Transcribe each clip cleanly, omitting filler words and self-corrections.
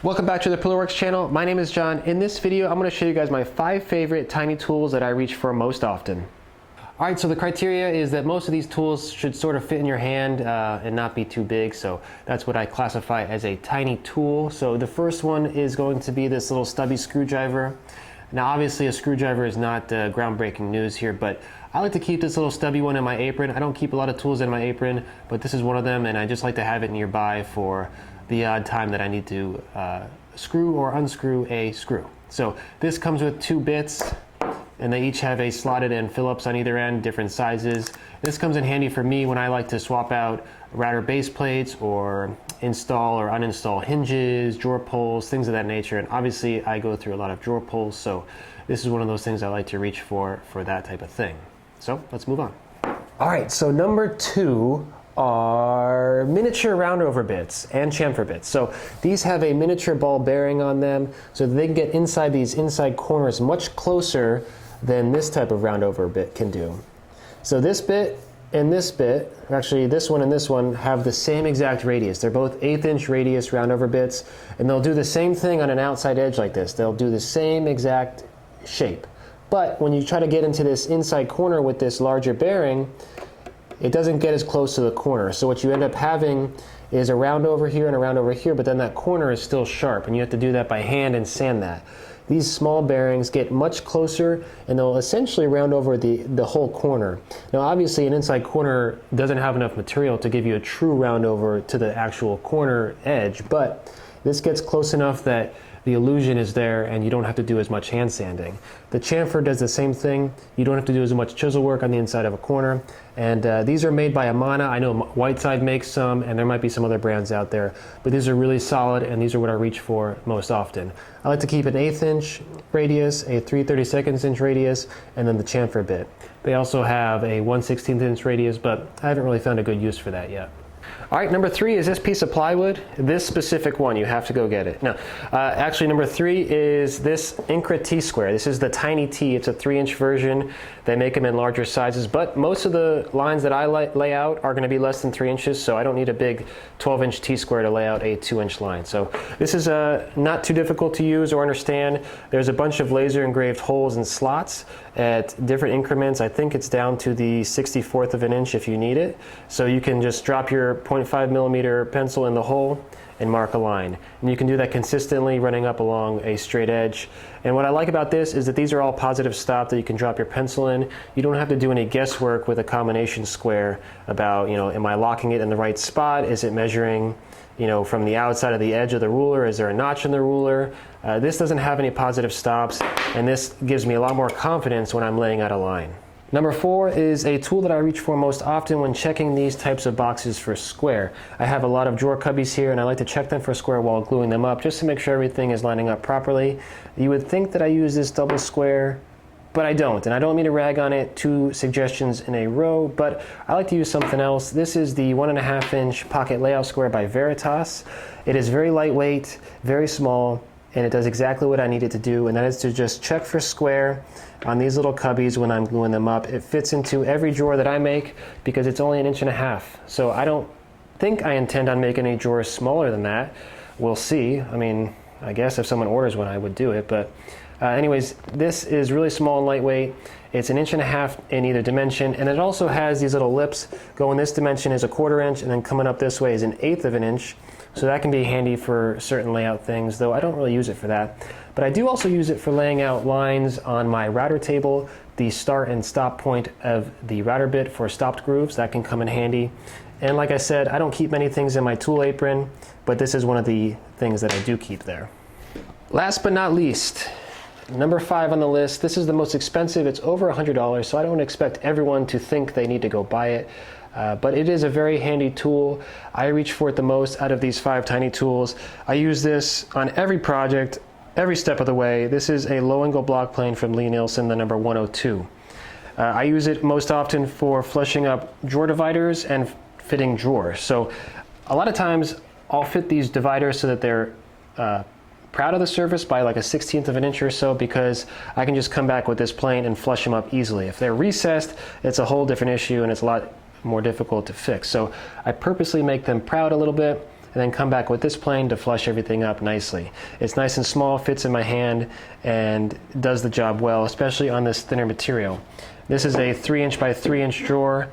Welcome back to the parillaworks channel. My name is John. In this video, I'm going to show you guys my 5 favorite tiny tools that I reach for most often. Alright, so the criteria is that most of these tools should sort of fit in your hand and not be too big, so that's what I classify as a tiny tool. So the first one is going to be this little stubby screwdriver. Now obviously a screwdriver is not groundbreaking news here, but I like to keep this little stubby one in my apron. I don't keep a lot of tools in my apron, but this is one of them, and I just like to have it nearby for the odd time that I need to screw or unscrew a screw. So this comes with 2 bits, and they each have a slotted end Phillips on either end, different sizes. This comes in handy for me when I like to swap out router base plates or install or uninstall hinges, drawer pulls, things of that nature. And obviously I go through a lot of drawer pulls, so this is one of those things I like to reach for that type of thing. So let's move on. All right, so number 2 are miniature roundover bits and chamfer bits. So these have a miniature ball bearing on them so that they can get inside these inside corners much closer than this type of roundover bit can do. So this bit and this bit, actually this one and this one, have the same exact radius. They're both 1/8 inch radius roundover bits, and they'll do the same thing on an outside edge like this. They'll do the same exact shape. But when you try to get into this inside corner with this larger bearing, it doesn't get as close to the corner. So what you end up having is a round over here and a round over here, but then that corner is still sharp, and you have to do that by hand and sand that. These small bearings get much closer, and they'll essentially round over the whole corner. Now obviously an inside corner doesn't have enough material to give you a true round over to the actual corner edge, but this gets close enough that the illusion is there and you don't have to do as much hand sanding. The chamfer does the same thing. You don't have to do as much chisel work on the inside of a corner. And these are made by Amana. I know Whiteside makes some, and there might be some other brands out there, but these are really solid, and these are what I reach for most often. I like to keep an 1/8 inch radius, a 3/32 inch radius, and then the chamfer bit. They also have a 1/16 inch radius, but I haven't really found a good use for that yet. All right, number 3 is this piece of plywood. This specific one, you have to go get it. No, actually number 3 is this Incra T-square. This is the tiny T. It's a 3-inch version. They make them in larger sizes, but most of the lines that I lay out are going to be less than 3 inches, so I don't need a big 12-inch T-square to lay out a 2-inch line. So this is not too difficult to use or understand. There's a bunch of laser engraved holes and slots at different increments. I think it's down to the 64th of an inch if you need it. So you can just drop your 0.5 millimeter pencil in the hole and mark a line. And you can do that consistently running up along a straight edge. And what I like about this is that these are all positive stop that you can drop your pencil in. You don't have to do any guesswork with a combination square about, am I locking it in the right spot? Is it measuring, from the outside of the edge of the ruler? Is there a notch in the ruler? This doesn't have any positive stops, and this gives me a lot more confidence when I'm laying out a line. Number 4 is a tool that I reach for most often when checking these types of boxes for square. I have a lot of drawer cubbies here, and I like to check them for square while gluing them up just to make sure everything is lining up properly. You would think that I use this double square, but I don't, and I don't mean to rag on it 2 suggestions in a row, but I like to use something else. This is the 1.5 inch pocket layout square by Veritas. It is very lightweight, very small, and it does exactly what I need it to do, and that is to just check for square on these little cubbies when I'm gluing them up. It fits into every drawer that I make because it's only 1.5 inches. So I don't think I intend on making any drawers smaller than that. We'll see. I mean, I guess if someone orders one, I would do it, but anyways, this is really small and lightweight. It's 1.5 inches in either dimension, and it also has these little lips. Going this dimension is 1/4 inch, and then coming up this way is 1/8 of an inch. So that can be handy for certain layout things, though I don't really use it for that. But I do also use it for laying out lines on my router table, the start and stop point of the router bit for stopped grooves. That can come in handy. And like I said, I don't keep many things in my tool apron, but this is one of the things that I do keep there. Last but not least, number 5 on the list. This is the most expensive. It's over $100, so I don't expect everyone to think they need to go buy it. But it is a very handy tool. I reach for it the most out of these 5 tiny tools. I use this on every project, every step of the way. This is a low angle block plane from lie-nielsen, the number 102. I use it most often for flushing up drawer dividers and fitting drawers. So a lot of times I'll fit these dividers so that they're proud of the surface by like a 1/16 of an inch or so, because I can just come back with this plane and flush them up easily. If they're recessed, it's a whole different issue and it's a lot more difficult to fix. So I purposely make them proud a little bit, then come back with this plane to flush everything up nicely. It's nice and small, fits in my hand, and does the job well, especially on this thinner material. This is a 3" by 3" drawer,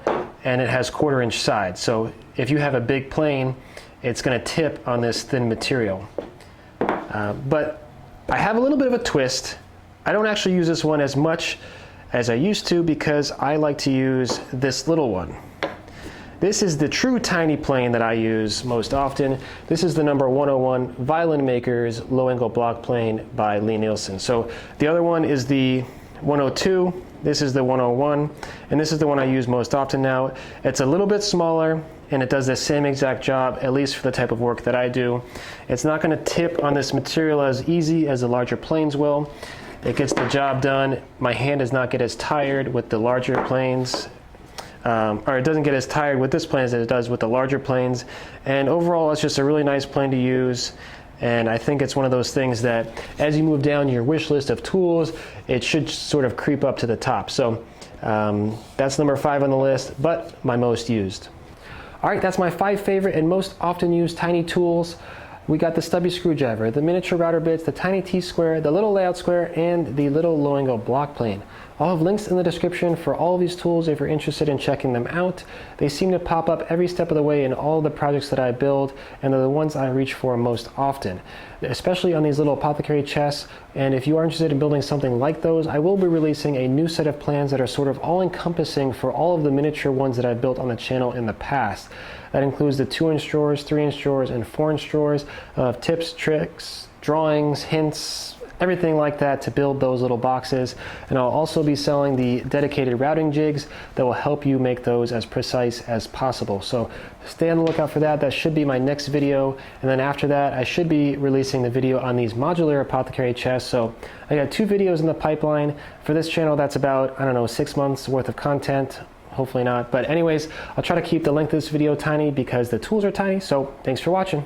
and it has 1/4 inch sides. So if you have a big plane, it's going to tip on this thin material. But I have a little bit of a twist. I don't actually use this one as much as I used to because I like to use this little one. This is the true tiny plane that I use most often. This is the number 101 Violin Makers low angle block plane by lie-nielsen. So the other one is the 102. This is the 101, and this is the one I use most often now. It's a little bit smaller, and it does the same exact job, at least for the type of work that I do. It's not going to tip on this material as easy as the larger planes will. It gets the job done. My hand does not get as tired with the larger planes, or it doesn't get as tired with this plane as it does with the larger planes. And overall, it's just a really nice plane to use. And I think it's one of those things that as you move down your wish list of tools, it should sort of creep up to the top. So that's number 5 on the list, but my most used. All right, that's my 5 favorite and most often used tiny tools. We got the stubby screwdriver, the miniature router bits, the tiny T-square, the little layout square, and the little low angle block plane. I'll have links in the description for all of these tools if you're interested in checking them out. They seem to pop up every step of the way in all the projects that I build, and they're the ones I reach for most often, especially on these little apothecary chests. And if you are interested in building something like those, I will be releasing a new set of plans that are sort of all-encompassing for all of the miniature ones that I've built on the channel in the past. That includes the 2" drawers, 3" drawers, and 4" drawers of tips, tricks, drawings, hints, everything like that to build those little boxes. And I'll also be selling the dedicated routing jigs that will help you make those as precise as possible. So stay on the lookout for that. That should be my next video. And then after that, I should be releasing the video on these modular apothecary chests. So I got 2 videos in the pipeline. For this channel, that's about, I don't know, 6 months worth of content. Hopefully not. But anyways, I'll try to keep the length of this video tiny because the tools are tiny. So thanks for watching.